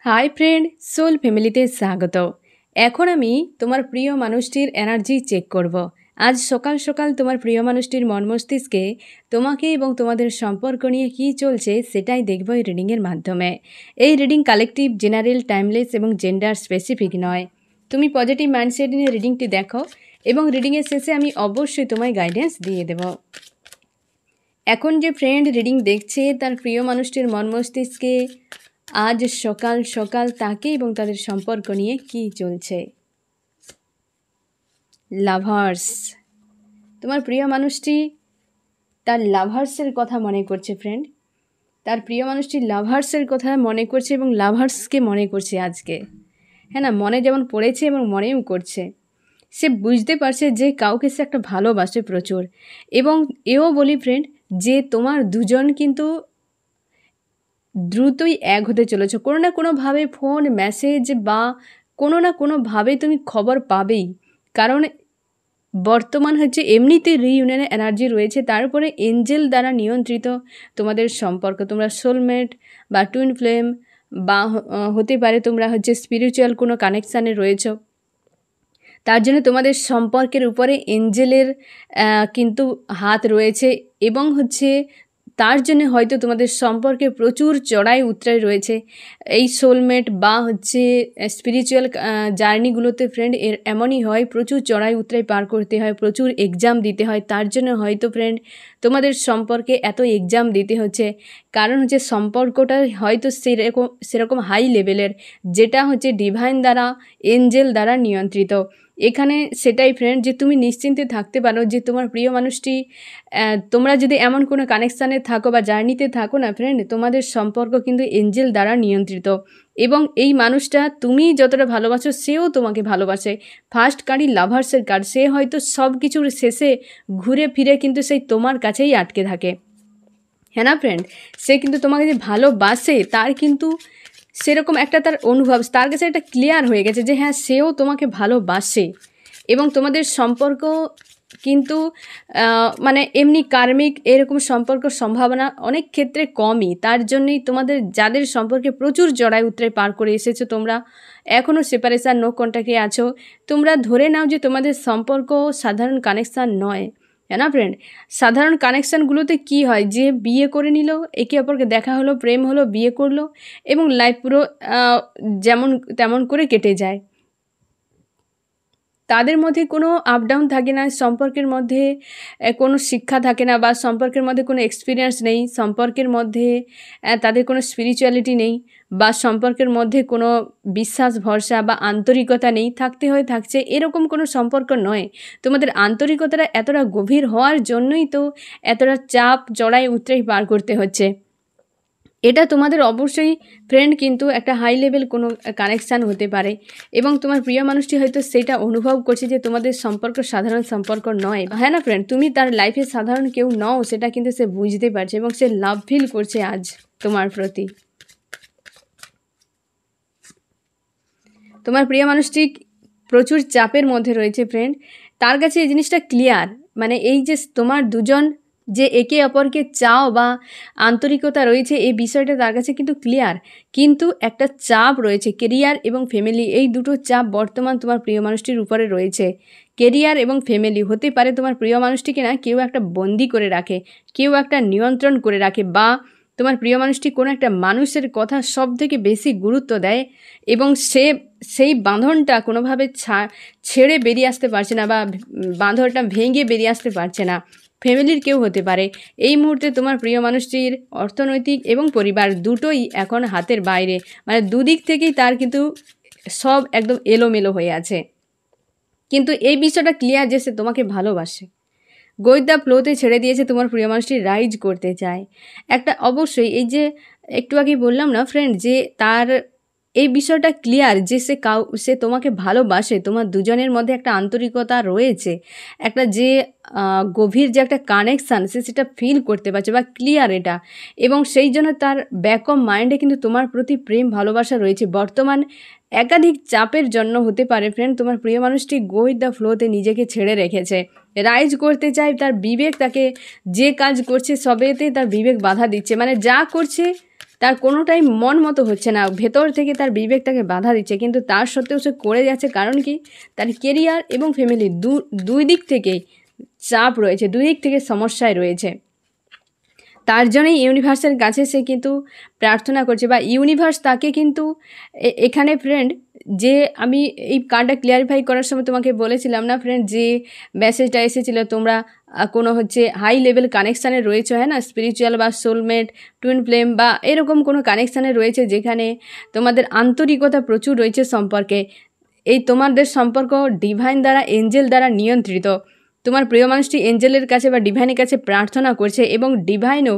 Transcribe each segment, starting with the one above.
Hi friend, soul ফ্যামিলিতে স্বাগত। এখন আমি তোমার প্রিয় মানুষটির এনার্জি চেক করব। আজ সকাল সকাল তোমার প্রিয় মানুষটির মন মস্তিষ্কে তোমাকে এবং তোমাদের সম্পর্ক নিয়ে কী চলছে সেটাই দেখব এই রিডিংয়ের মাধ্যমে। এই রিডিং কালেকটিভ, জেনারেল, টাইমলেস এবং জেন্ডার স্পেসিফিক নয়। তুমি পজিটিভ মাইন্ডসেট নিয়ে রিডিংটি দেখো এবং রিডিংয়ের শেষে আমি অবশ্যই তোমায় গাইডেন্স দিয়ে দেব। এখন যে ফ্রেন্ড রিডিং দেখছে তার প্রিয় মানুষটির মন মস্তিষ্কে আজ সকাল সকাল তাকে এবং তাদের সম্পর্ক নিয়ে কী চলছে। লাভার্স, তোমার প্রিয় মানুষটি তার লাভার্সের কথা মনে করছে ফ্রেন্ড। তার প্রিয় মানুষটি লাভার্সের কথা মনে করছে এবং লাভার্সকে মনে করছে আজকে। হ্যাঁ না, মনে যেমন পড়েছে এবং মনেও করছে। সে বুঝতে পারছে যে কাউকে সে একটা ভালোবাসে প্রচুর। এবং এও বলি ফ্রেন্ড যে তোমার দুজন কিন্তু দ্রুতই এক হতে চলেছ। কোনো না কোনোভাবে ফোন, মেসেজ বা কোনো না কোনোভাবে তুমি খবর পাবেই। কারণ বর্তমান হচ্ছে এমনিতে রিইউনিয়নের এনার্জি রয়েছে, তারপরে এঞ্জেল দ্বারা নিয়ন্ত্রিত তোমাদের সম্পর্ক। তোমরা সোলমেট বা টুইন ফ্লেম বা হতে পারে তোমরা হচ্ছে স্পিরিচুয়াল কোনো কানেকশানে রয়েছ। তার জন্য তোমাদের সম্পর্কের উপরে এঞ্জেলের কিন্তু হাত রয়েছে এবং হচ্ছে তার জন্য হয়তো তোমাদের সম্পর্কে প্রচুর চড়াই উতরাই রয়েছে। এই সোলমেট বা হচ্ছে স্পিরিচুয়াল জার্নিগুলোতে ফ্রেন্ড এমনই হয়, প্রচুর চড়াই উতরাই পার করতে হয়, প্রচুর এক্সাম দিতে হয়। তার জন্য হয়তো ফ্রেন্ড তোমাদের সম্পর্কে এত এক্সাম দিতে হচ্ছে। কারণ হচ্ছে সম্পর্কটা হয়তো সেরকম হাই লেভেলের, যেটা হচ্ছে ডিভাইন দ্বারা, এঞ্জেল দ্বারা নিয়ন্ত্রিত। এখানে সেটাই ফ্রেন্ড যে তুমি নিশ্চিন্তে থাকতে পারো যে তোমার প্রিয় মানুষটি, তোমরা যদি এমন কোনো কানেকশানে থাকো বা জার্নিতে থাকো না ফ্রেন্ড, তোমাদের সম্পর্ক কিন্তু এঞ্জেল দ্বারা নিয়ন্ত্রিত। এবং এই মানুষটা তুমি যতটা ভালোবাসো সেও তোমাকে ভালোবাসে। First কার্ডই লাভার্সের card. সে হয়তো সব কিছুর শেষে ঘুরে ফিরে কিন্তু সেই তোমার কাছেই আটকে থাকে। হ্যাঁ না ফ্রেন্ড, সে কিন্তু তোমাকে যে ভালোবাসে তার কিন্তু সেরকম একটা তার অনুভব, তার কাছে একটা ক্লিয়ার হয়ে গেছে যে হ্যাঁ সেও তোমাকে ভালোবাসে। এবং তোমাদের সম্পর্ক কিন্তু মানে এমনি কার্মিক এরকম সম্পর্ক সম্ভাবনা অনেক ক্ষেত্রে কমই। তার জন্যই তোমাদের যাদের সম্পর্কে প্রচুর জড়াই উতরাই পার করে এসেছো, তোমরা এখনও সেপারেশান, নো কন্ট্যাক্টে আছো, তোমরা ধরে নাও যে তোমাদের সম্পর্ক সাধারণ কানেকশান নয়। হ্যাঁ না ফ্রেন্ড, সাধারণ কানেকশানগুলোতে কি হয় যে বিয়ে করে নিল, একে অপরকে দেখা হলো, প্রেম হলো, বিয়ে করলো এবং লাইফ পুরো যেমন তেমন করে কেটে যায়। তাদের মধ্যে কোনো আপ ডাউন থাকে না, সম্পর্কের মধ্যে কোনো শিক্ষা থাকে না বা সম্পর্কের মধ্যে কোনো এক্সপিরিয়েন্স নেই, সম্পর্কের মধ্যে তাদের কোনো স্পিরিচুয়ালিটি নেই বা সম্পর্কের মধ্যে কোনো বিশ্বাস, ভরসা বা আন্তরিকতা নেই। থাকছে এরকম কোনো সম্পর্ক নয়। তোমাদের আন্তরিকতাটা এতটা গভীর হওয়ার জন্যই তো এতটা চাপ, চড়াই উতরাই পার করতে হচ্ছে। এটা তোমাদের অবশ্যই ফ্রেন্ড কিন্তু একটা হাই লেভেল কোনো কানেকশান হতে পারে এবং তোমার প্রিয় মানুষটি হয়তো সেটা অনুভব করছে যে তোমাদের সম্পর্ক সাধারণ সম্পর্ক নয়। হ্যাঁ না ফ্রেন্ড, তুমি তার লাইফে সাধারণ কেউ নও, সেটা কিন্তু সে বুঝতে পারছে এবং সে লাভ ফিল করছে আজ তোমার প্রতি। তোমার প্রিয় মানুষটি প্রচুর চাপের মধ্যে রয়েছে ফ্রেন্ড। তার কাছে এই জিনিসটা ক্লিয়ার, মানে এই যে তোমার দুজন যে একে অপরকে চাও বা আন্তরিকতা রয়েছে, এই বিষয়টা তার কাছে কিন্তু ক্লিয়ার। কিন্তু একটা চাপ রয়েছে, কেরিয়ার এবং ফ্যামিলি, এই দুটো চাপ বর্তমান তোমার প্রিয় মানুষটির উপরে রয়েছে। কেরিয়ার এবং ফ্যামিলি হতে পারে তোমার প্রিয় মানুষটিকে না কেউ একটা বন্দি করে রাখে, কেউ একটা নিয়ন্ত্রণ করে রাখে, বা তোমার প্রিয় মানুষটি কোনো একটা মানুষের কথা সব থেকে বেশি গুরুত্ব দেয় এবং সেই বাঁধনটা কোনোভাবে ছেড়ে বেরিয়ে আসতে পারছে না বা বাঁধনটা ভেঙে বেরিয়ে আসতে পারছে না। ফ্যামিলির কেউ হতে পারে। এই মুহূর্তে তোমার প্রিয় মানুষটির অর্থনৈতিক এবং পরিবার দুটোই এখন হাতের বাইরে, মানে দুদিক থেকেই তার কিন্তু সব একদম এলোমেলো হয়ে আছে। কিন্তু এই বিষয়টা ক্লিয়ার যে সে তোমাকে ভালোবাসে, গোয়িং দ্য ফ্লোতে ছেড়ে দিয়েছে। তোমার প্রিয় মানুষটি রাইজ করতে চায় একটা, অবশ্যই এই যে একটু আগে বললাম না ফ্রেন্ড যে তার এই বিষয়টা ক্লিয়ার যে সে তোমাকে ভালোবাসে, তোমার দুজনের মধ্যে একটা আন্তরিকতা রয়েছে, একটা যে গভীর যে একটা কানেকশান সেটা ফিল করতে পারছে বা ক্লিয়ার এটা। এবং সেই জন্য তার ব্যাক অফ মাইন্ডে কিন্তু তোমার প্রতি প্রেম ভালোবাসা রয়েছে। বর্তমান একাধিক চাপের জন্য হতে পারে ফ্রেন্ড তোমার প্রিয় মানুষটি গো উইথ দ্য ফ্লোতে নিজেকে ছেড়ে রেখেছে, রাইজ করতে চায়। তার বিবেক তাকে যে কাজ করছে সবেতে তার বিবেক বাধা দিচ্ছে, মানে যা করছে তার কোনোটাই মন মতো হচ্ছে না, ভেতর থেকে তার বিবেক তাকে বাধা দিচ্ছে, কিন্তু তার সত্ত্বেও সে করে যাচ্ছে। কারণ কি, তার কেরিয়ার এবং ফ্যামিলি দুই দিক থেকেই চাপ রয়েছে, দুই দিক থেকে সমস্যায় রয়েছে। তার জন্যই ইউনিভার্সের কাছে সে কিন্তু প্রার্থনা করছে, বা ইউনিভার্স তাকে কিন্তু এখানে ফ্রেন্ড, যে আমি এই কার্ডটা ক্লিয়ারিফাই করার সময় তোমাকে বলেছিলাম না ফ্রেন্ড, যে মেসেজটা এসেছিল তোমরা কোনো হাই লেভেল কানেকশানে রয়েছে, হ্যাঁ না, স্পিরিচুয়াল বা সোলমেট, টুইন ফ্লেম বা এরকম কোনো কানেকশানে রয়েছে যেখানে তোমাদের আন্তরিকতা প্রচুর রয়েছে সম্পর্কে। এই তোমাদের সম্পর্ক ডিভাইন দ্বারা, এঞ্জেল দ্বারা নিয়ন্ত্রিত। তোমার প্রিয় মানুষটি এঞ্জেলের কাছে বা ডিভাইনের কাছে প্রার্থনা করছে, এবং ডিভাইনও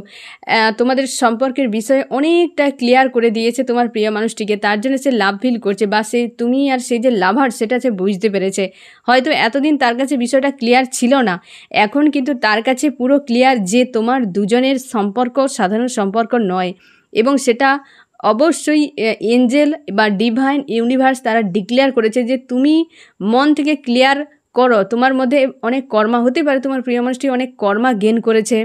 তোমাদের সম্পর্কের বিষয়ে অনেকটা ক্লিয়ার করে দিয়েছে তোমার প্রিয় মানুষটিকে। তার জন্য সে লাভ ফিল করছে, বা সে তুমি আর সে যে লাভার সেটা সে বুঝতে পেরেছে। হয়তো এতদিন তার কাছে বিষয়টা ক্লিয়ার ছিল না, এখন কিন্তু তার কাছে পুরো ক্লিয়ার যে তোমার দুজনের সম্পর্ক সাধারণ সম্পর্ক নয়, এবং সেটা অবশ্যই এঞ্জেল বা ডিভাইন ইউনিভার্স তারা ডিক্লেয়ার করেছে যে তুমি মন থেকে ক্লিয়ার করো। তোমার মধ্যে অনেক কর্মা হতে পারে, তোমার প্রিয় মানুষটি অনেক কর্মা গেন করেছে,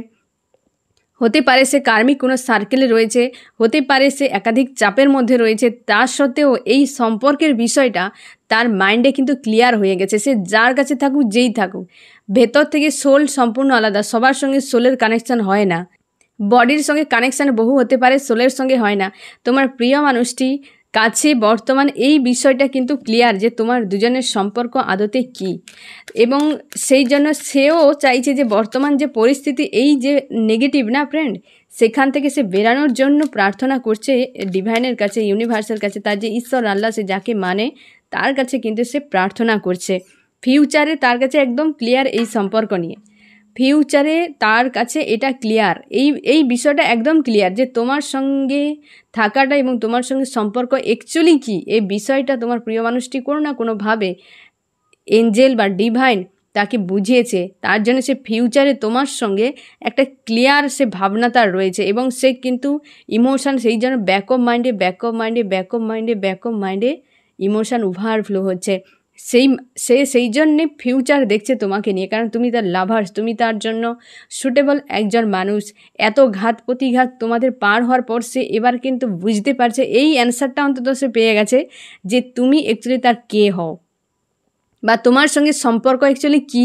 হতে পারে সে কার্মিক কোনো সার্কেলে রয়েছে, হতে পারে সে একাধিক চাপের মধ্যে রয়েছে। তা সত্ত্বেও এই সম্পর্কের বিষয়টা তার মাইন্ডে কিন্তু ক্লিয়ার হয়ে গেছে। সে যার কাছে থাকুক, যেই থাকুক, ভেতর থেকে সোল সম্পূর্ণ আলাদা। সবার সঙ্গে সোলের কানেকশান হয় না, বডির সঙ্গে কানেকশান বহু হতে পারে, সোলের সঙ্গে হয় না। তোমার প্রিয় মানুষটি কাছে বর্তমান এই বিষয়টা কিন্তু ক্লিয়ার যে তোমার দুজনের সম্পর্ক আদতে কী, এবং সেই জন্য সেও চাইছে যে বর্তমান যে পরিস্থিতি, এই যে নেগেটিভ না ফ্রেন্ড, সেখান থেকে সে বেরানোর জন্য প্রার্থনা করছে ডিভাইনের কাছে, ইউনিভার্সের কাছে, তার যে ঈশ্বর আল্লাহ সে যাকে মানে তার কাছে কিন্তু সে প্রার্থনা করছে। ফিউচারে তার কাছে একদম ক্লিয়ার এই সম্পর্ক নিয়ে, ফিউচারে তার কাছে এটা ক্লিয়ার, এই বিষয়টা একদম ক্লিয়ার যে তোমার সঙ্গে থাকাটা এবং তোমার সঙ্গে সম্পর্ক অ্যাকচুয়ালি কী, এই বিষয়টা তোমার প্রিয় মানুষটি কোনো না কোনোভাবে এঞ্জেল বা ডিভাইন তাকে বুঝিয়েছে। তার জন্য সে ফিউচারে তোমার সঙ্গে একটা ক্লিয়ার সে ভাবনা তার রয়েছে, এবং সে কিন্তু ইমোশান, সেই জন্য ব্যাক অফ মাইন্ডে ইমোশান ওভারফ্লো হচ্ছে। সেই জন্যে ফিউচার দেখছে তোমাকে নিয়ে, কারণ তুমি তার লাভার্স, তুমি তার জন্য সুটেবল একজন মানুষ। এত ঘাত প্রতিঘাত তোমাদের পার হওয়ার পর সে এবার কিন্তু বুঝতে পারছে, এই অ্যান্সারটা অন্তত সে পেয়ে গেছে যে তুমি অ্যাকচুয়ালি তার কে হও, বা তোমার সঙ্গে সম্পর্ক অ্যাকচুয়ালি কী,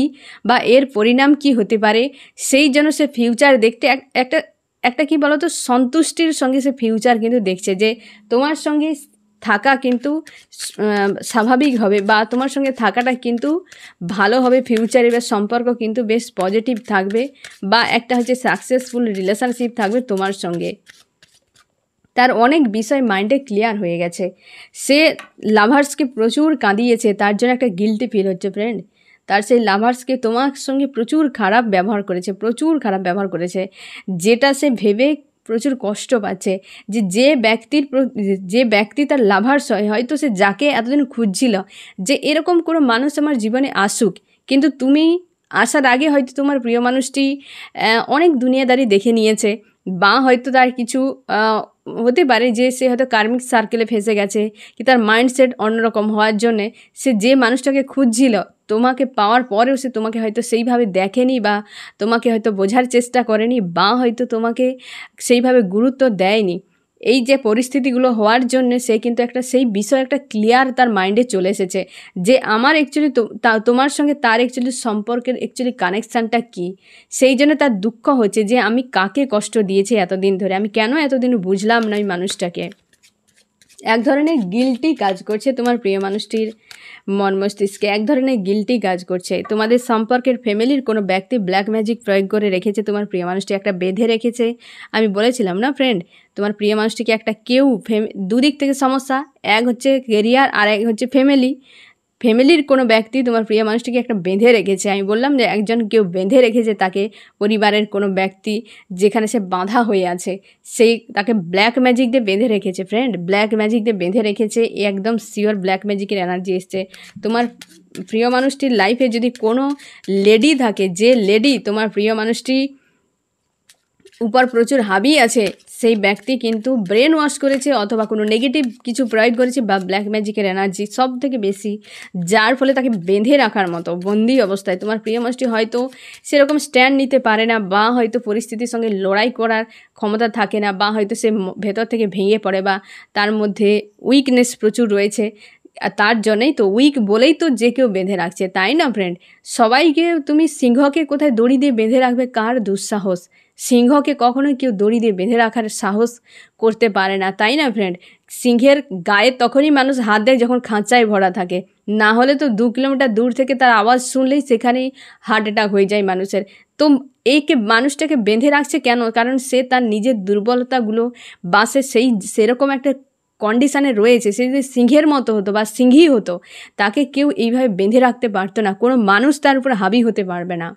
বা এর পরিণাম কি হতে পারে। সেই জন্য সে ফিউচার দেখতে একটা কি বলতো, সন্তুষ্টির সঙ্গে সে ফিউচার কিন্তু দেখছে যে তোমার সঙ্গে থাকা কিন্তু স্বাভাবিক হবে, বা তোমার সঙ্গে থাকাটা কিন্তু ভালো হবে ফিউচারে, বা সম্পর্ক কিন্তু বেশ পজিটিভ থাকবে, বা একটা সাকসেসফুল রিলেশনশিপ থাকবে তোমার সঙ্গে। তার অনেক বিষয় মাইন্ডে ক্লিয়ার হয়ে গেছে। সে লাভার্সকে প্রচুর কাঁদিয়েছে, তার জন্য একটা গিল্টি ফিল হচ্ছে ফ্রেন্ড। তার সেই লাভার্সকে তোমার সঙ্গে প্রচুর খারাপ ব্যবহার করেছে, যেটা সে ভেবে প্রচুর কষ্ট পাচ্ছে। যে ব্যক্তি তার লাভার্স হয়, হয়তো সে যাকে এতদিন খুঁজছিল যে এরকম কোনো মানুষ আমার জীবনে আসুক, কিন্তু তুমি আসার আগে হয়তো তোমার প্রিয় মানুষটি অনেক দুনিয়াদারি দেখে নিয়েছে, বা হয়তো তার কিছু হতে পারে যে সে হয়তো কার্মিক সার্কেলে ফেসে গেছে, কি তার মাইন্ডসেট অন্যরকম হওয়ার জন্যে সে যে মানুষটাকে খুঁজছিল, তোমাকে পাওয়ার পরেও সে তোমাকে হয়তো সেইভাবে দেখেনি, বা তোমাকে হয়তো বোঝার চেষ্টা করেনি, বা হয়তো তোমাকে সেইভাবে গুরুত্ব দেয়নি। এই যে পরিস্থিতিগুলো হওয়ার জন্য সে কিন্তু সেই বিষয় একটা ক্লিয়ার তার মাইন্ডে চলে এসেছে যে আমার অ্যাকচুয়ালি তোমার সঙ্গে তার অ্যাকচুয়ালি সম্পর্কের অ্যাকচুয়ালি কানেকশানটা কী। সেই জন্য তার দুঃখ হচ্ছে যে আমি কাকে কষ্ট দিয়েছি এতদিন ধরে, আমি কেন এতদিন বুঝলাম না ওই মানুষটাকে। এক ধরনের গিল্টি কাজ করছে তোমার প্রিয় মানুষটির মন মস্তিষ্কে, এক ধরনের গিল্টি কাজ করছে। তোমাদের সম্পর্কের ফ্যামিলির কোনো ব্যক্তি ব্ল্যাক ম্যাজিক প্রয়োগ করে রেখেছে তোমার প্রিয় মানুষটি, একটা বেঁধে রেখেছে। আমি বলেছিলাম না ফ্রেন্ড, তোমার প্রিয় মানুষটিকে একটা কেউ দুদিক থেকে সমস্যা, এক হচ্ছে কেরিয়ার আর এক হচ্ছে ফ্যামিলির কোনো ব্যক্তি তোমার প্রিয় মানুষটিকে একটা বেঁধে রেখেছে। আমি বললাম যে একজন কেউ বেঁধে রেখেছে তাকে, পরিবারের কোনো ব্যক্তি যেখানে সে বাঁধা হয়ে আছে, তাকে ব্ল্যাক ম্যাজিক দিয়ে বেঁধে রেখেছে ফ্রেন্ড, ব্ল্যাক ম্যাজিক দিয়ে বেঁধে রেখেছে। একদম শিওর ব্ল্যাক ম্যাজিকের এনার্জি এসছে তোমার প্রিয় মানুষটির লাইফে। যদি কোনো লেডি থাকে, যে লেডি তোমার প্রিয় মানুষটি উপর প্রচুর হাবি আছে সেই ব্যক্তি কিন্তু ব্রেন ওয়াশ করেছে অথবা কোনো নেগেটিভ কিছু প্রয়োগ করেছে বা ব্ল্যাক ম্যাজিকের এনার্জি সব থেকে বেশি, যার ফলে তাকে বেঁধে রাখার মতো বন্দি অবস্থায়। তোমার প্রিয় মানুষটি হয়তো সেরকম স্ট্যান্ড নিতে পারে না, বা হয়তো পরিস্থিতির সঙ্গে লড়াই করার ক্ষমতা থাকে না, বা হয়তো সে ভেতর থেকে ভেঙে পড়ে, বা তার মধ্যে উইকনেস প্রচুর রয়েছে। আর তার জন্যই তো উইক বলেই তো যে কেউ বেঁধে রাখছে, তাই না ফ্রেন্ড? সবাইকে তুমি সিংহকে কোথায় দড়ি দিয়ে বেঁধে রাখবে, কার দুঃসাহস? সিংহকে কখনোই কেউ দড়ি দিয়ে বেঁধে রাখার সাহস করতে পারে না, তাই না ফ্রেন্ড? সিংহের গায়ে তখনই মানুষ হাত দেয় যখন খাঁচায় ভরা থাকে, না হলে তো 2 কিলোমিটার দূর থেকে তার আওয়াজ শুনলেই সেখানেই হার্ট অ্যাটাক হয়ে যায় মানুষের। তো মানুষটাকে বেঁধে রাখছে কেন? কারণ সে তার নিজের দুর্বলতাগুলো বা সেরকম একটা কন্ডিশানে রয়েছে। সে যদি সিংহের মতো হতো বা সিংহী হতো, তাকে কেউ এইভাবে বেঁধে রাখতে পারতো না, কোনো মানুষ তার উপর হাবি হতে পারবে না,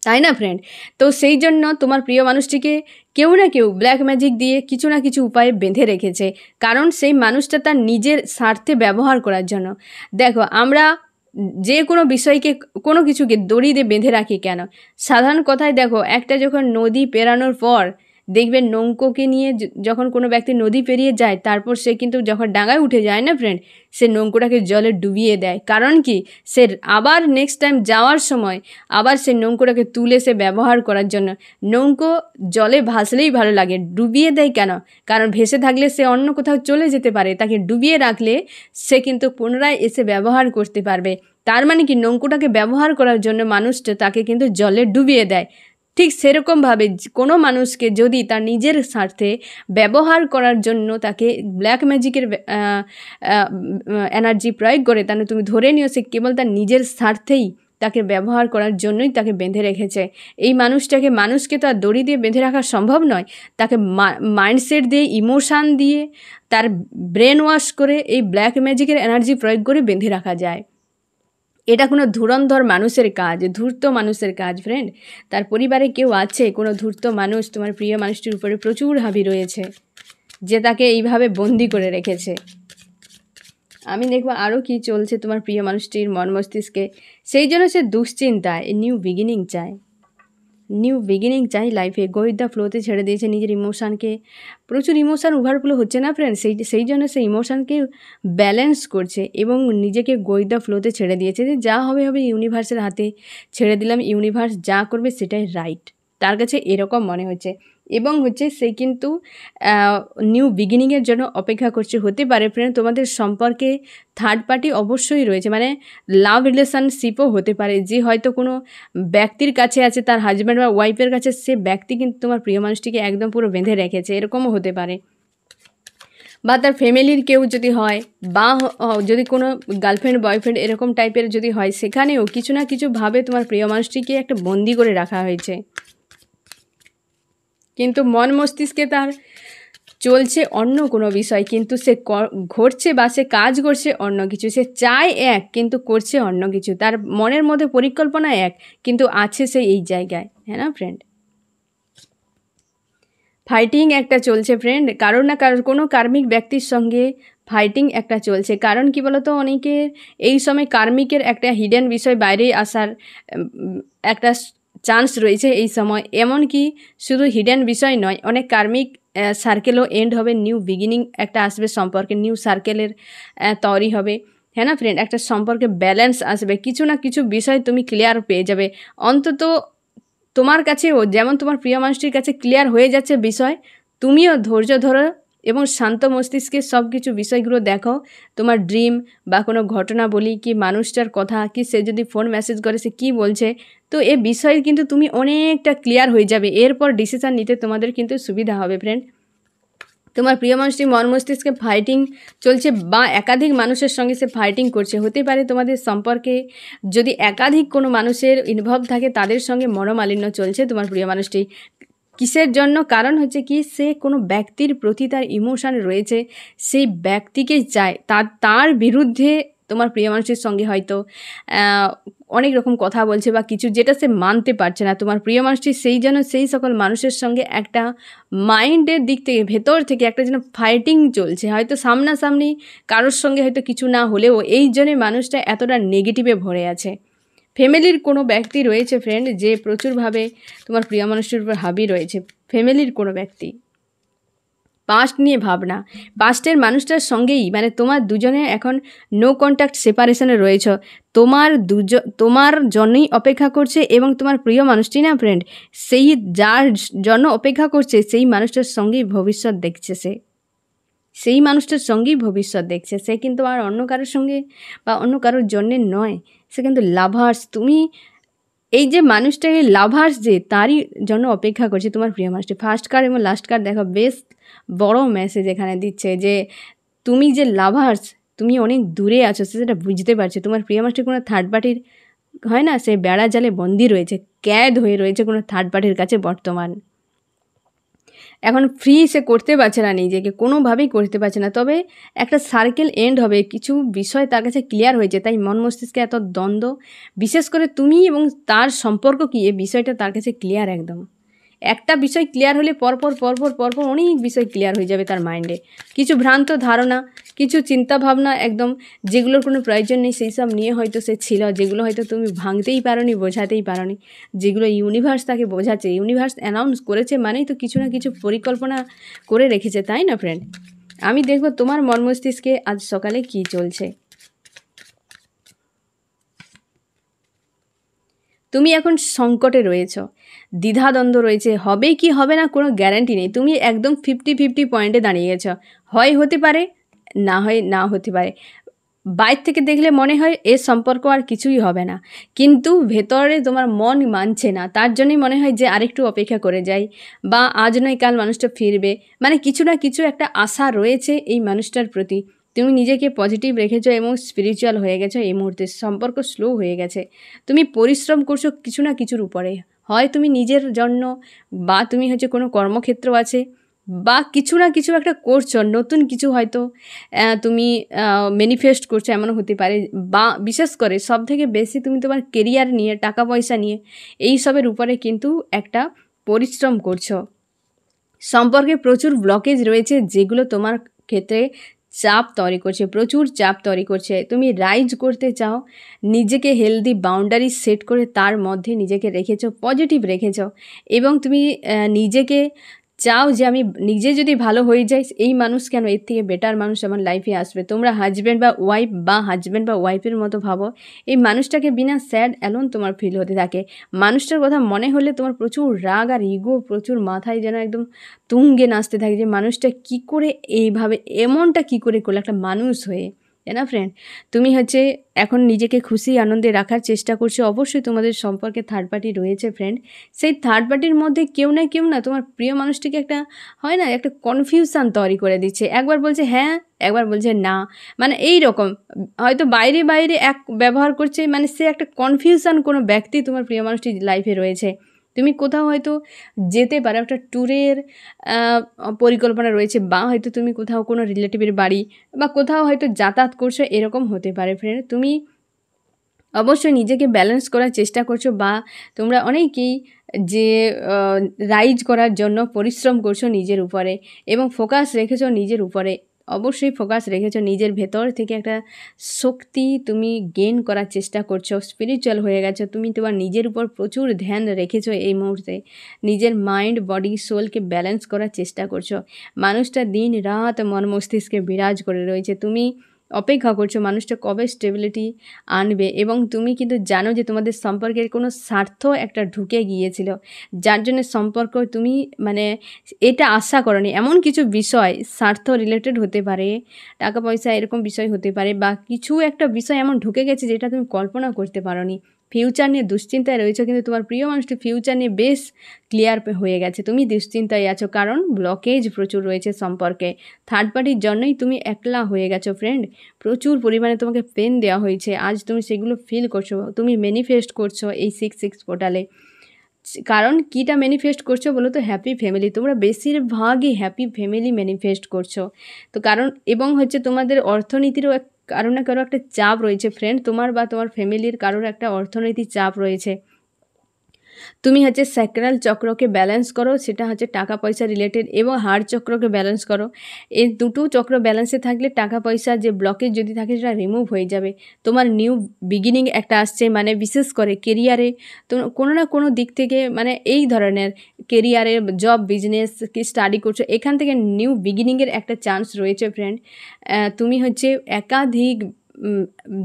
তাই না ফ্রেন্ড? তো সেই জন্য তোমার প্রিয় মানুষটিকে কেউ না কেউ ব্ল্যাক ম্যাজিক দিয়ে কিছু না কিছু উপায়ে বেঁধে রেখেছে, কারণ সেই মানুষটা তার নিজের স্বার্থে ব্যবহার করার জন্য। দেখো, আমরা যে কোনো বিষয়কে কোনো কিছুকে দড়ি দিয়ে বেঁধে রাখি কেন? সাধারণ কথায় দেখো, একটা যখন নদী পেরানোর পর দেখবেন নৌকোকে নিয়ে যখন কোনো ব্যক্তি নদী পেরিয়ে যায়, তারপর সে কিন্তু যখন ডাঙায় উঠে যায় না ফ্রেন্ড, সে নৌকোটাকে জলে ডুবিয়ে দেয়। কারণ কি? সে আবার নেক্সট টাইম যাওয়ার সময় আবার সে নৌকোটাকে তুলে সে ব্যবহার করার জন্য। নৌকো জলে ভাসলেই ভালো লাগে, ডুবিয়ে দেয় কেন? কারণ ভেসে থাকলে সে অন্য কোথাও চলে যেতে পারে, তাকে ডুবিয়ে রাখলে সে কিন্তু পুনরায় এসে ব্যবহার করতে পারবে। তার মানে কি, নৌকোটাকে ব্যবহার করার জন্য মানুষটা তাকে কিন্তু জলে ডুবিয়ে দেয়। ঠিক সেরকমভাবে কোনো মানুষকে যদি তার নিজের স্বার্থে ব্যবহার করার জন্য তাকে ব্ল্যাক ম্যাজিকের এনার্জি প্রয়োগ করে, তাহলে তুমি ধরে নিও সে কেবল তার নিজের স্বার্থেই তাকে ব্যবহার করার জন্যই তাকে বেঁধে রেখেছে। এই মানুষকে তো আর দড়ি দিয়ে বেঁধে রাখা সম্ভব নয়। তাকে মাইন্ডসেট দিয়ে, ইমোশান দিয়ে, তার ব্রেন ওয়াশ করে এই ব্ল্যাক ম্যাজিকের এনার্জি প্রয়োগ করে বেঁধে রাখা যায়। এটা কোনো ধুরন্ধর মানুষের কাজ, ধূর্ত মানুষের কাজ ফ্রেন্ড। তার পরিবারে কেউ আছে কোনো ধূর্ত মানুষ, তোমার প্রিয় মানুষটির উপরে প্রচুর হাবি রয়েছে, যে তাকে এইভাবে বন্দি করে রেখেছে। আমি দেখবো আরও কি চলছে তোমার প্রিয় মানুষটির মন মস্তিষ্কে। সেই জন্য সে দুশ্চিন্তায় নিউ বিগিনিং চাই লাইফে। গো উইথ দ্য ফ্লোতে ছেড়ে দিয়েছে নিজের ইমোশানকে। প্রচুর ইমোশান ওভারফ্লো হচ্ছে না ফ্রেন্ড, সেই জন্য সে ইমোশানকে ব্যালেন্স করছে এবং নিজেকে গো উইথ দ্য ফ্লোতে ছেড়ে দিয়েছে, যে যা হবে হবে, ইউনিভার্সের হাতে ছেড়ে দিলাম, ইউনিভার্স যা করবে সেটাই রাইট, তার কাছে এরকম মনে হচ্ছে। এবং সে কিন্তু নিউ বিগিনিংয়ের জন্য অপেক্ষা করছে। হতে পারে ফ্রেন্ড তোমাদের সম্পর্কে থার্ড পার্টি অবশ্যই রয়েছে, মানে লাভ রিলেশনশিপও হতে পারে, যে হয়তো কোনো ব্যক্তির কাছে আছে, তার হাজব্যান্ড বা ওয়াইফের কাছে, সে ব্যক্তি কিন্তু তোমার প্রিয় মানুষটিকে একদম পুরো বেঁধে রেখেছে, এরকমও হতে পারে। বা তার ফ্যামিলির কেউ যদি হয়, বা যদি কোনো গার্লফ্রেন্ড বয়ফ্রেন্ড এরকম টাইপের যদি হয়, সেখানেও কিছু না কিছুভাবে তোমার প্রিয় মানুষটিকে একটা বন্দি করে রাখা হয়েছে। কিন্তু মন মস্তিষ্কে তার চলছে অন্য কোনো বিষয়, কিন্তু সে ঘটছে বা সে কাজ করছে অন্য কিছু। সে চায় এক, কিন্তু করছে অন্য কিছু। তার মনের মধ্যে পরিকল্পনা এক, কিন্তু আছে সে এই জায়গায়, হ্যাঁ না ফ্রেন্ড? ফাইটিং একটা চলছে ফ্রেন্ড, কারোর না কারোর কোনো কার্মিক ব্যক্তির সঙ্গে ফাইটিং একটা চলছে। কারণ কি বলতো, অনেকে এই সময় কার্মিকের একটা হিডেন বিষয় বাইরে আসার একটা চান্স রয়েছে এই সময়। এমনকি শুধু হিডেন বিষয় নয়, অনেক কার্মিক সার্কেলও এন্ড হবে, নিউ বিগিনিং একটা আসবে, সম্পর্কে নিউ সার্কেলের তৈরি হবে, হ্যাঁ না ফ্রেন্ড? একটা সম্পর্কে ব্যালেন্স আসবে, কিছু না কিছু বিষয় তুমি ক্লিয়ার পেয়ে যাবে। অন্তত তোমার কাছেও যেমন তোমার প্রিয় মানুষটির কাছে ক্লিয়ার হয়ে যাচ্ছে বিষয়, তুমিও ধৈর্য ধরো এবং শান্ত মস্তিষ্কে সব কিছু বিষয়গুলো দেখো। তোমার ড্রিম বা কোনো ঘটনা বলি, কি মানুষটার কথা, কি সে যদি ফোন মেসেজ করে সে কী বলছে, তো এ বিষয়ে কিন্তু তুমি অনেকটা ক্লিয়ার হয়ে যাবে। এরপর ডিসিশান নিতে তোমাদের কিন্তু সুবিধা হবে ফ্রেন্ড। তোমার প্রিয় মানুষটি মন মস্তিষ্কে ফাইটিং চলছে, বা একাধিক মানুষের সঙ্গে সে ফাইটিং করছে। হতে পারে তোমাদের সম্পর্কে যদি একাধিক কোনো মানুষের ইনভলভ থাকে, তাদের সঙ্গে মনোমালিন্য চলছে তোমার প্রিয় মানুষটি। কিসের জন্য? কারণ হচ্ছে কি, সে কোনো ব্যক্তির প্রতি তার ইমোশান রয়েছে, সেই ব্যক্তিকে চায়, তার বিরুদ্ধে তোমার প্রিয় মানুষের সঙ্গে হয়তো অনেক রকম কথা বলছে বা কিছু, যেটা সে মানতে পারছে না তোমার প্রিয় মানুষটি। সেই জন্য সেই সকল মানুষের সঙ্গে একটা মাইন্ডের দিক থেকে, ভেতর থেকে একটা যেন ফাইটিং চলছে। হয়তো সামনাসামনি কারোর সঙ্গে হয়তো কিছু না হলেও এই জন্যে মানুষটা এতটা নেগেটিভে ভরে আছে। ফ্যামিলির কোনো ব্যক্তি রয়েছে ফ্রেন্ড, যে প্রচুরভাবে তোমার প্রিয় মানুষটির উপর হাবি রয়েছে। ফ্যামিলির কোনো ব্যক্তি, পাস্ট নিয়ে ভাবনা, পাস্টের মানুষটার সঙ্গেই মানে তোমার দুজনে এখন নো কন্ট্যাক্ট সেপারেশনে রয়েছ। তোমার জন্যই অপেক্ষা করছে, এবং তোমার প্রিয় মানুষটি না ফ্রেন্ড, সেই যার জন্য অপেক্ষা করছে সেই মানুষটার সঙ্গেই ভবিষ্যৎ দেখছে সে, সেই মানুষটার সঙ্গেই ভবিষ্যৎ দেখছে সে, কিন্তু আর অন্য কারোর সঙ্গে বা অন্য কারোর জন্যে নয়। সে কিন্তু লাভার্স, তুমি এই যে মানুষটাকে লাভার্স যে তারই জন্য অপেক্ষা করছে তোমার প্রিয় মানুষটি। ফার্স্ট কার্ড এবং লাস্ট কার্ড দেখো, বেশ বড় মেসেজ এখানে দিচ্ছে যে তুমি যে লাভার্স, তুমি অনেক দূরে আছো সেটা বুঝতে পারছো। তোমার প্রিয় মানুষটি কোনো থার্ড পার্টির হয় না, সে বেড়া জালে বন্দি রয়েছে, ক্যাদ হয়ে রয়েছে কোনো থার্ড পার্টির কাছে বর্তমান। এখন ফ্রি সে করতে পারছে না, নিজেকে কোনোভাবেই করতে পারছে না। তবে একটা সার্কেল এন্ড হবে, কিছু বিষয় তার কাছে ক্লিয়ার হয়েছে, তাই মন মস্তিষ্কে এত দ্বন্দ্ব। বিশেষ করে তুমি এবং তার সম্পর্ক কী, এই বিষয়টা তার কাছে ক্লিয়ার একদম। একটা বিষয় ক্লিয়ার হলে পরপর অনেক বিষয় ক্লিয়ার হয়ে যাবে তার মাইন্ডে। কিছু ভ্রান্ত ধারণা, কিছু চিন্তাভাবনা একদম যেগুলোর কোনো প্রয়োজন নেই সেই সব নিয়ে হয়তো সে ছিল, যেগুলো হয়তো তুমি ভাঙতেই পারোনি, বোঝাতেই পারোনি, যেগুলো ইউনিভার্স তাকে বোঝাচ্ছে। ইউনিভার্স অ্যানাউন্স করেছে মানেই তো কিছু না কিছু পরিকল্পনা করে রেখেছে, তাই না ফ্রেন্ড? আমি দেখবো তোমার মন মস্তিষ্কে আজ সকালে কী চলছে। তুমি এখন সংকটে রয়েছ, দ্বিধাদ্বন্দ্ব রয়েছে, হবে কি হবে না কোনো গ্যারান্টি নেই। তুমি একদম 50-50 পয়েন্টে দাঁড়িয়ে গেছো, হয় হতে পারে, না হয় না হতে পারে। বাইরে থেকে দেখলে মনে হয় এর সম্পর্ক আর কিছুই হবে না, কিন্তু ভেতরে তোমার মন মানছে না, তার জন্যই মনে হয় যে আরেকটু অপেক্ষা করে যাই, বা আজ নয় কাল মানুষটা ফিরবে। মানে কিছু না কিছু একটা আশা রয়েছে এই মানুষটার প্রতি। তুমি নিজেকে পজিটিভ রেখেছো এবং স্পিরিচুয়াল হয়ে গেছো। এই মুহূর্তে সম্পর্ক স্লো হয়ে গেছে, তুমি পরিশ্রম করছো কিছু না কিছুর উপরে, হয় তুমি নিজের জন্য, বা তুমি হচ্ছে কোনো কর্মক্ষেত্র আছে, বা কিছু না কিছু একটা করছো, নতুন কিছু হয়তো তুমি ম্যানিফেস্ট করছো, এমনও হতে পারে। বা বিশেষ করে সবথেকে বেশি তুমি তোমার কেরিয়ার নিয়ে, টাকা পয়সা নিয়ে, এই সবের উপরে কিন্তু একটা পরিশ্রম করছো। সম্পর্কে প্রচুর ব্লকেজ রয়েছে যেগুলো তোমার ক্ষেত্রে চাপ তৈরি করছে, প্রচুর চাপ তৈরি করছে। তুমি রাইজ করতে চাও, নিজেকে হেলদি বাউন্ডারি সেট করে তার মধ্যে নিজেকে রেখেছো, পজিটিভ রেখেছো, এবং তুমি নিজেকে চাও যে আমি নিজে যদি ভালো হয়ে যাই, এই মানুষ কেন, এর থেকে বেটার মানুষ আমার লাইফে আসবে। তোমরা হাজব্যান্ড বা ওয়াইফ বা হাজব্যান্ড বা ওয়াইফের মতো ভাবো, এই মানুষটাকে বিনা স্যাড অ্যালোন তোমার ফিল হতে থাকে। মানুষটার কথা মনে হলে তোমার প্রচুর রাগ আর ইগো প্রচুর মাথায় যেন একদম তুঙ্গে নাচতে থাকে, যে মানুষটা কি করে এইভাবে এমনটা কি করে করলো একটা মানুষ হয়ে, তাই না ফ্রেন্ড? তুমি হচ্ছে এখন নিজেকে খুশি আনন্দে রাখার চেষ্টা করছো। অবশ্যই তোমাদের সম্পর্কে থার্ড পার্টি রয়েছে ফ্রেন্ড, সেই থার্ড পার্টির মধ্যে কেউ না তোমার প্রিয় মানুষটিকে একটা হয় না, একটা কনফিউশন তৈরি করে দিচ্ছে। একবার বলছে হ্যাঁ, একবার বলছে না, মানে এই রকম হয়তো বাইরে এক ব্যবহার করছে, মানে সে একটা কনফিউশন কোনো ব্যক্তি তোমার প্রিয় মানুষটি লাইফে রয়েছে। তুমি কোথাও হয়তো যেতে পারো, একটা ট্যুরের পরিকল্পনা রয়েছে, বা হয়তো তুমি কোথাও কোনো রিলেটিভের বাড়ি বা কোথাও হয়তো যাতায়াত করছো, এরকম হতে পারে ফ্রেন্ড। তুমি অবশ্যই নিজেকে ব্যালেন্স করার চেষ্টা করছো, বা তোমরা অনেকেই যে রাইজ করার জন্য পরিশ্রম করছো নিজের উপরে, এবং ফোকাস রেখেছো নিজের উপরে। অবশ্যই ফোকাস রেখেছো নিজের ভেতর থেকে একটা শক্তি তুমি গেইন করার চেষ্টা করছো, স্পিরিচুয়াল হয়ে গেছো। তুমি তোমার নিজের উপর প্রচুর ধ্যান রেখেছো এই মুহূর্তে, নিজের মাইন্ড বডি সোলকে ব্যালেন্স করার চেষ্টা করছো। মানুষটা দিন রাত মন মস্তিষ্কে বিরাজ করে রয়েছে, তুমি অপেক্ষা করছো মানুষটা কবে স্টেবিলিটি আনবে, এবং তুমি কিন্তু জানো যে তোমাদের সম্পর্কের কোনো স্বার্থ একটা ঢুকে গিয়েছিল, যার জন্য সম্পর্ক তুমি মানে এটা আশা করনি। এমন কিছু বিষয় স্বার্থ রিলেটেড হতে পারে, টাকা পয়সা এরকম বিষয় হতে পারে, বা কিছু একটা বিষয় এমন ঢুকে গেছে যেটা তুমি কল্পনা করতে পারোনি। ফিউচার নিয়ে দুশ্চিন্তায় রয়েছে, কিন্তু তোমার প্রিয় মানুষটি ফিউচার নিয়ে বেশ ক্লিয়ার হয়ে গেছে। তুমি দুশ্চিন্তায় আছো কারণ ব্লকেজ প্রচুর রয়েছে সম্পর্কে। থার্ড পার্টির জন্যই তুমি একলা হয়ে গেছো ফ্রেন্ড। প্রচুর পরিমাণে তোমাকে পেন দেওয়া হয়েছে, আজ তুমি সেগুলো ফিল করছো, তুমি ম্যানিফেস্ট করছো এই 6 পোর্টালে। কারণ কীটা ম্যানিফেস্ট করছো বলো তো? Happy family. তোমরা বেশিরভাগই হ্যাপি ফ্যামিলি ম্যানিফেস্ট করছো তো, কারণ এবং হচ্ছে তোমাদের অর্থনীতিরও কারো না কারো একটা চাপ রয়েছে ফ্রেন্ড, তোমার বা তোমার ফ্যামিলির কারোর একটা অর্থনৈতিক চাপ রয়েছে। তুমি হচ্ছে স্যাক্রাল চক্রকে ব্যালেন্স করো, সেটা হচ্ছে টাকা পয়সা রিলেটেড, এবং হার্ট চক্রকে ব্যালেন্স করো। এই দুটো চক্র ব্যালেন্সে থাকলে টাকা পয়সা যে ব্লকেজ যদি থাকে সেটা রিমুভ হয়ে যাবে। তোমার নিউ বিগিনিং একটা আসছে, মানে বিশেষ করে কেরিয়ারে তো কোনো না কোনো দিক থেকে, মানে এই ধরনের কেরিয়ারে, জব, বিজনেস কি স্টাডি করছো, এখান থেকে নিউ বিগিনিংয়ের একটা চান্স রয়েছে ফ্রেন্ড। তুমি হচ্ছে একাধিক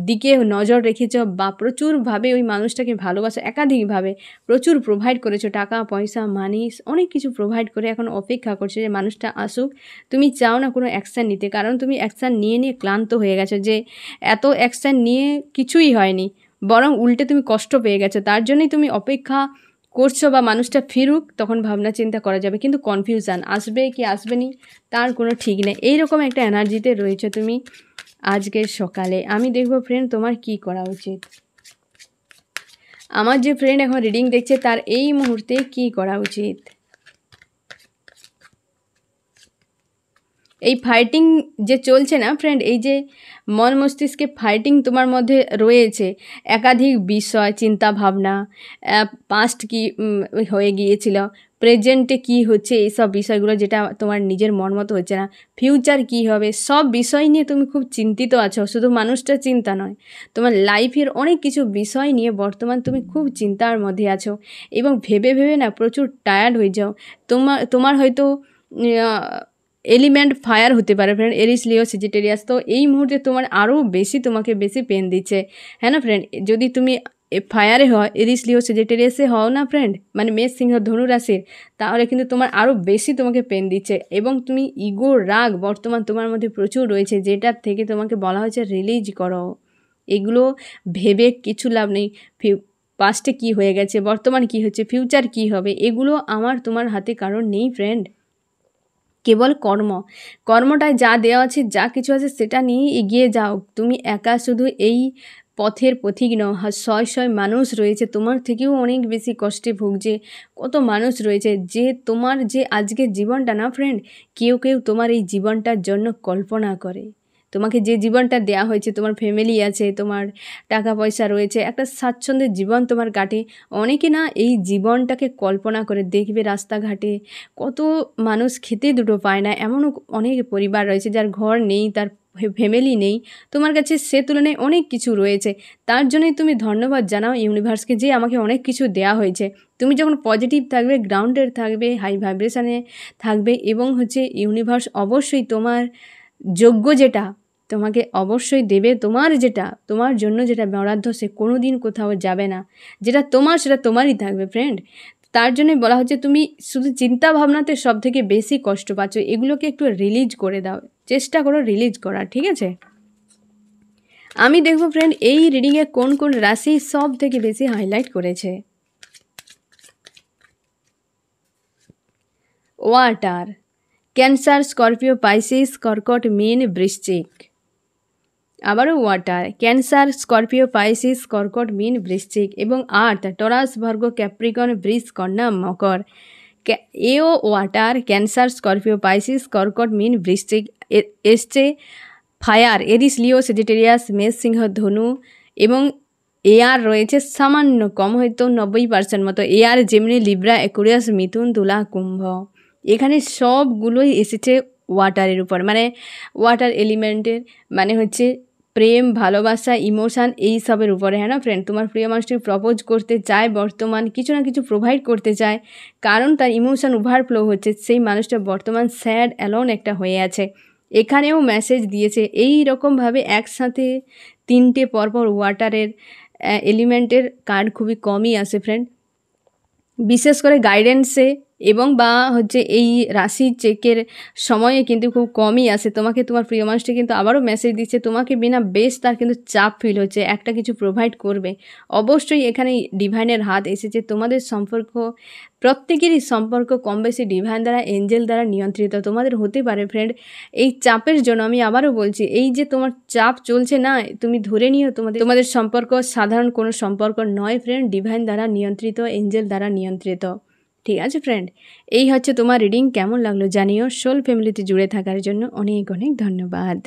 দিকে নজর রেখেছ বা প্রচুরভাবে ওই মানুষটাকে ভালোবাসো, একাধিকভাবে প্রচুর প্রোভাইড করেছো, টাকা পয়সা মানি অনেক কিছু প্রোভাইড করে এখন অপেক্ষা করছো যে মানুষটা আসুক। তুমি চাও না কোনো অ্যাকশান নিতে, কারণ তুমি অ্যাকশান নিয়ে নিয়ে ক্লান্ত হয়ে গেছো, যে এত অ্যাকশান নিয়ে কিছুই হয়নি, বরং উল্টে তুমি কষ্ট পেয়ে গেছো। তার জন্যই তুমি অপেক্ষা করছো বা মানুষটা ফিরুক, তখন ভাবনা চিন্তা করা যাবে। কিন্তু কনফিউশান আসবে কি আসবে নি তার কোনো ঠিক নেই, এইরকম একটা এনার্জিতে রয়েছে তুমি আজকের সকালে। আমি দেখবো ফ্রেন্ড তোমার কি করা উচিত। আমার যে ফ্রেন্ড এখন রিডিং দেখছে তার এই মুহূর্তে কি করা উচিত। এই ফাইটিং যে চলছে না ফ্রেন্ড, এই যে মন মস্তিষ্কে ফাইটিং তোমার মধ্যে রয়েছে, একাধিক বিষয়, চিন্তা ভাবনা, পাস্ট কি হয়ে গিয়েছিল, প্রেজেন্টে কি হচ্ছে, এইসব বিষয়গুলো যেটা তোমার নিজের মন মতো হচ্ছে না, ফিউচার কি হবে, সব বিষয় নিয়ে তুমি খুব চিন্তিত আছো। শুধু মানুষটার চিন্তা নয়, তোমার লাইফের অনেক কিছু বিষয় নিয়ে বর্তমান তুমি খুব চিন্তার মধ্যে আছো, এবং ভেবে ভেবে না প্রচুর টায়ার্ড হয়ে যাও। তোমার হয়তো এলিমেন্ট ফায়ার হতে পারে ফ্রেন্ড, এরিস, লিও, সেজিটেরিয়াস। তো এই মুহূর্তে তোমার আরও তোমাকে বেশি পেন দিচ্ছে, হ্যাঁ না ফ্রেন্ড? যদি তুমি ফায়ারে হয়, এরিস, লিও, সেজিটেরিয়াসে হও না ফ্রেন্ড, মানে মেষ, সিংহ, ধনু রাশির, তাহলে কিন্তু তোমার আরও বেশি তোমাকে পেন দিচ্ছে, এবং তুমি ইগো, রাগ বর্তমান তোমার মধ্যে প্রচুর রয়েছে, যেটার থেকে তোমাকে বলা হয়েছে রিলিজ করো। এগুলো ভেবে কিছু লাভ নেই। পাস্টে কি হয়ে গেছে, বর্তমান কি হচ্ছে, ফিউচার কি হবে, এগুলো আমার তোমার হাতে কারণ নেই ফ্রেন্ড। কেবল কর্মটায় যা দেওয়া আছে, যা কিছু আছে সেটা নিয়েই এগিয়ে যাও। তুমি একা শুধু এই পথের পথিক নও, শয় মানুষ রয়েছে তোমার থেকেও অনেক বেশি কষ্টে ভুগছে। কত মানুষ রয়েছে যে তোমার যে আজকের জীবনটা না ফ্রেন্ড, কেউ তোমার এই জীবনটার জন্য কল্পনা করে। তোমাকে যে জীবনটা দেয়া হয়েছে, তোমার ফ্যামিলি আছে, তোমার টাকা পয়সা রয়েছে, একটা স্বাচ্ছন্দ্যের জীবন তোমার কাটে। অনেকে না এই জীবনটাকে কল্পনা করে দেখবে রাস্তাঘাটে, কত মানুষ খেতে দুটো পায় না, এমনও অনেক পরিবার রয়েছে যার ঘর নেই, তার ফ্যামিলি নেই। তোমার কাছে সে তুলনায় অনেক কিছু রয়েছে, তার জন্যই তুমি ধন্যবাদ জানাও ইউনিভার্সকে যে আমাকে অনেক কিছু দেয়া হয়েছে। তুমি যখন পজিটিভ থাকবে, গ্রাউন্ডেড থাকবে, হাই ভাইব্রেশনে থাকবে, এবং হচ্ছে ইউনিভার্স অবশ্যই তোমার যোগ্য যেটা তোমাকে অবশ্যই দেবে। তোমার জন্য যেটা বরাদ্দ, সে কোনো দিন কোথাও যাবে না। যেটা তোমার সেটা তোমারই থাকবে ফ্রেন্ড। তার জন্যই বলা হচ্ছে তুমি শুধু চিন্তা ভাবনাতে সব থেকে বেশি কষ্ট পাচ্ছ, এগুলোকে একটু রিলিজ করে দাও, চেষ্টা করো রিলিজ করার, ঠিক আছে? আমি দেখবো ফ্রেন্ড এই রিডিংয়ে কোন কোন রাশি সব থেকে বেশি হাইলাইট করেছে। ওয়াটার, ক্যান্সার, স্করপিও, পাইসিস, কর্কট, মীন, বৃশ্চিক। আবারও ওয়াটার, ক্যান্সার, স্করপিও, পাইসিস, কর্কট, মীন, বৃশ্চিক। এবং আর্থ, টরাস, ভার্গো, ক্যাপ্রিকন, বৃষ, কন্যা, মকর। এও ওয়াটার, ক্যান্সার, স্করপিও, পাইসিস, কর্কট, মীন, বৃশ্চিক। এসছে ফায়ার, এরিস, লিও, সেজিটেরিয়াস, মেষ, সিংহ, ধনু। এবং এয়ার রয়েছে সামান্য কম, হয়তো 90% মতো। এয়ার, জেমিনি, লিব্রা, অ্যাকুয়ারিয়াস, মিথুন, তুলা, কুম্ভ। এখানে সবগুলোই এসেছে ওয়াটারের উপর, মানে ওয়াটার এলিমেন্টের, মানে হচ্ছে প্রেম, ভালোবাসা, ইমোশান, এই সবের উপরে, হ্যাঁ না ফ্রেন্ড? তোমার প্রিয় মানুষটি প্রপোজ করতে চায়, বর্তমান কিছু না কিছু প্রোভাইড করতে চায়, কারণ তার ইমোশান ওভারফ্লো হচ্ছে। সেই মানুষটা বর্তমান স্যাড, অ্যালোন একটা হয়ে আছে। এখানেও মেসেজ দিয়েছে এই রকমভাবে একসাথে 3টে পরপর ওয়াটারের এলিমেন্টের কার্ড খুবই কমই আসে ফ্রেন্ড, বিশেষ করে গাইডেন্সে এবং বা হচ্ছে এই রাশি চেকের সময়ে কিন্তু খুব কমই আসে। তোমাকে তোমার প্রিয় মানুষটি কিন্তু আবারও মেসেজ দিচ্ছে, তোমাকে বিনা বেশ তার কিন্তু চাপ ফিল হচ্ছে, একটা কিছু প্রোভাইড করবে। অবশ্যই এখানে ডিভাইনের হাত এসেছে। তোমাদের সম্পর্ক, প্রত্যেকেরই সম্পর্ক কম বেশি ডিভাইন দ্বারা, এঞ্জেল দ্বারা নিয়ন্ত্রিত তোমাদের হতে পারে ফ্রেন্ড। এই চাপের জন্য আমি আবারও বলছি, এই যে তোমার চাপ চলছে না, তুমি ধরে নিও তোমাদের সম্পর্ক সাধারণ কোনো সম্পর্ক নয় ফ্রেন্ড, ডিভাইন দ্বারা নিয়ন্ত্রিত, এঞ্জেল দ্বারা নিয়ন্ত্রিত। ঠিক আছে ফ্রেন্ড, এই হচ্ছে তোমার রিডিং। কেমন লাগলো জানিও। সোল ফ্যামিলিতে জুড়ে থাকার জন্য অনেক অনেক ধন্যবাদ।